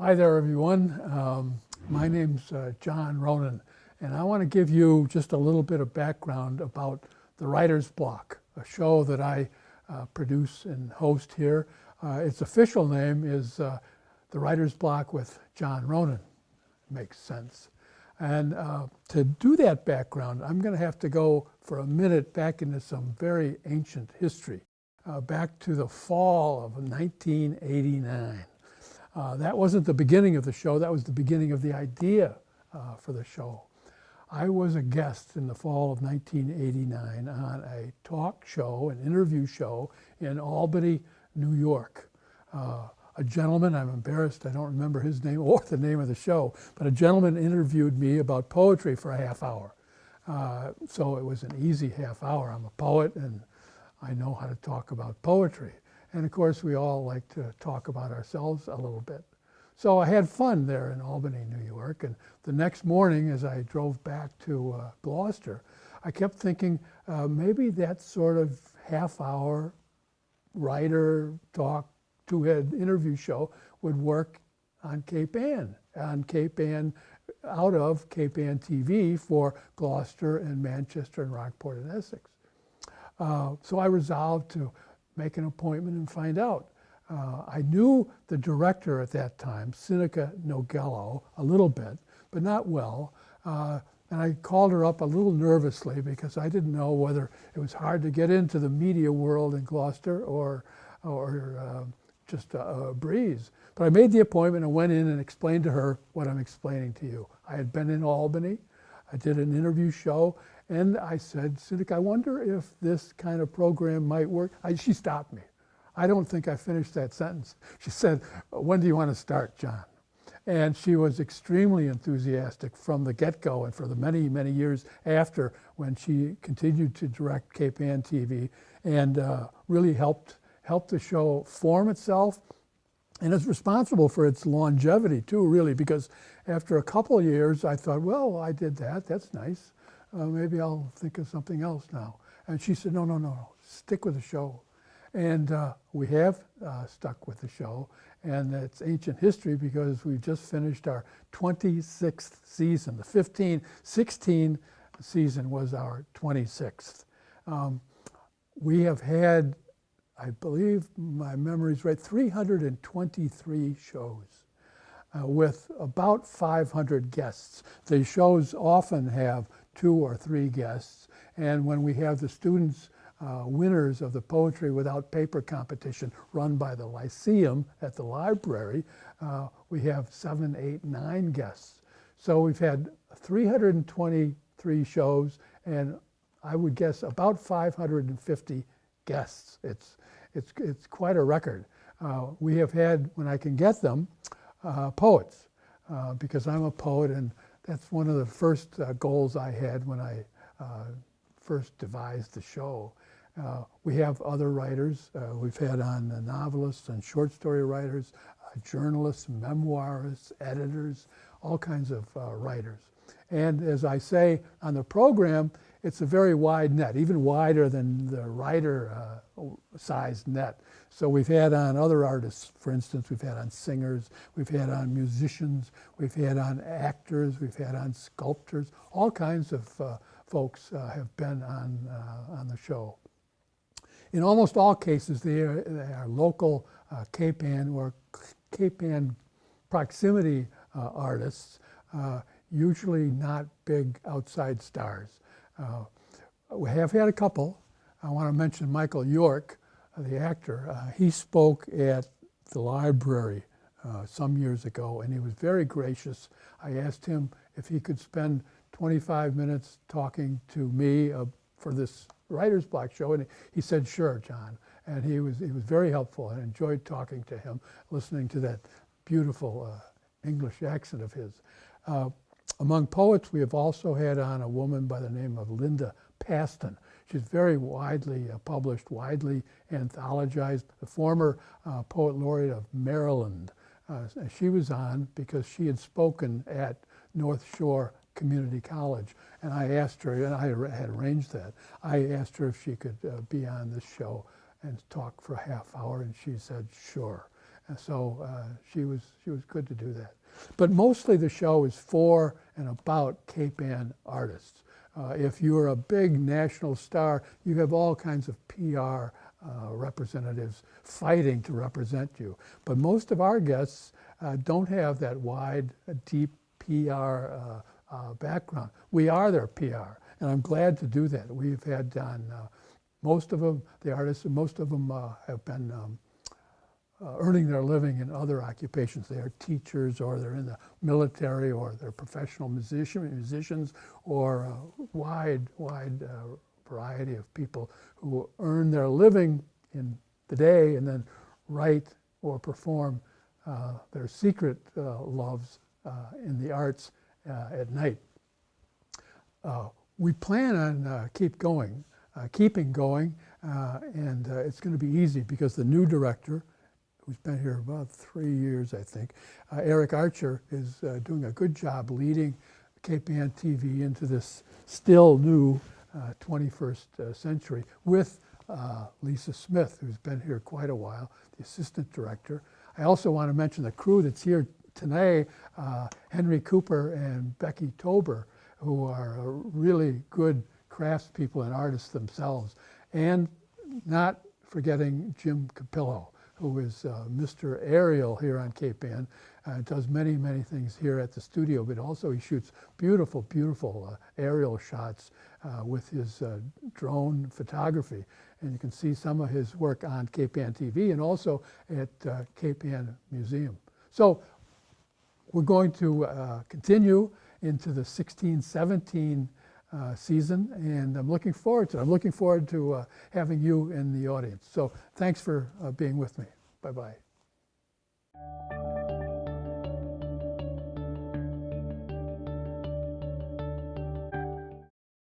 Hi there, everyone. My name's John Ronan, and I want to give you just a little bit of background about the Writer's Block, a show that I produce and host here. Its official name is the Writer's Block with John Ronan. Makes sense. And to do that background, I'm going to have to go for a minute back into some very ancient history, back to the fall of 1989. That wasn't the beginning of the show, that was the beginning of the idea for the show. I was a guest in the fall of 1989 on a talk show, an interview show in Albany, New York. A gentleman, I'm embarrassed, I don't remember his name or the name of the show, but a gentleman interviewed me about poetry for a half hour. So it was an easy half hour. I'm a poet and I know how to talk about poetry. And of course, we all like to talk about ourselves a little bit. So I had fun there in Albany, New York. And the next morning, as I drove back to Gloucester, I kept thinking maybe that sort of half-hour writer talk, two-head interview show would work on Cape Ann, out of Cape Ann TV for Gloucester and Manchester and Rockport and Essex. So I resolved to make an appointment and find out. I knew the director at that time, Sinica Nogello, a little bit, but not well. And I called her up a little nervously because I didn't know whether it was hard to get into the media world in Gloucester or just a breeze. But I made the appointment and went in and explained to her what I'm explaining to you. I had been in Albany, I did an interview show, and I said, Sinica, I wonder if this kind of program might work. She stopped me. I don't think I finished that sentence. She said, when do you want to start, John? And she was extremely enthusiastic from the get-go and for the many, many years after, when she continued to direct Cape Ann TV and really helped the show form itself. And is responsible for its longevity too, really, because after a couple of years, I thought, well, I did that, that's nice. Maybe I'll think of something else now. And she said, no, stick with the show. And we have stuck with the show. And it's ancient history because we just finished our 26th season. The 16 season was our 26th. We have had, I believe my memory's right, 323 shows with about 500 guests. The shows often have 2 or 3 guests, and when we have the students winners of the Poetry Without Paper competition run by the Lyceum at the library, we have 7, 8, 9 guests. So we've had 323 shows, and I would guess about 550 guests. It's quite a record. We have had, when I can get them, poets, because I'm a poet, and that's one of the first goals I had when I first devised the show. We have other writers. We've had on novelists and short story writers, journalists, memoirists, editors, all kinds of writers. And as I say on the program, it's a very wide net, even wider than the writer-sized net. So we've had on other artists, for instance, we've had on singers, we've had on musicians, we've had on actors, we've had on sculptors, all kinds of folks have been on the show. In almost all cases, they are local Cape Ann or Cape Ann proximity artists, usually not big outside stars. We have had a couple. I want to mention Michael York, the actor. He spoke at the library some years ago, and he was very gracious. I asked him if he could spend 25 minutes talking to me for this Writer's Block show, and he said, sure, John. And he was very helpful. I enjoyed talking to him, listening to that beautiful English accent of his. Among poets, we have also had on a woman by the name of Linda Paston. She's very widely published, widely anthologized, the former poet laureate of Maryland. She was on because she had spoken at North Shore Community College. And I asked her, and I had arranged that, I asked her if she could be on this show and talk for a half hour, and she said, sure. And so she was good to do that. But mostly the show is for and about Cape Ann artists. If you're a big national star, you have all kinds of PR representatives fighting to represent you. But most of our guests don't have that wide, deep PR background. We are their PR, and I'm glad to do that. We've had on most of them, the artists, most of them have been earning their living in other occupations. They are teachers, or they're in the military, or they're professional musicians, or a wide variety of people who earn their living in the day and then write or perform their secret loves in the arts at night. We plan on keeping going, and it's going to be easy because the new director, who's been here about 3 years, I think, Eric Archer, is doing a good job leading Cape Ann TV into this still new 21st century with Lisa Smith, who's been here quite a while, the assistant director. I also want to mention the crew that's here today, Henry Cooper and Becky Tober, who are really good craftspeople and artists themselves, and not forgetting Jim Capillo, who is Mr. Aerial here on Cape Ann, does many things here at the studio, but also he shoots beautiful aerial shots with his drone photography. And you can see some of his work on Cape Ann TV and also at Cape Ann Museum. So we're going to continue into the 16-17 season, and I'm looking forward to it. I'm looking forward to having you in the audience. So thanks for being with me. Bye-bye.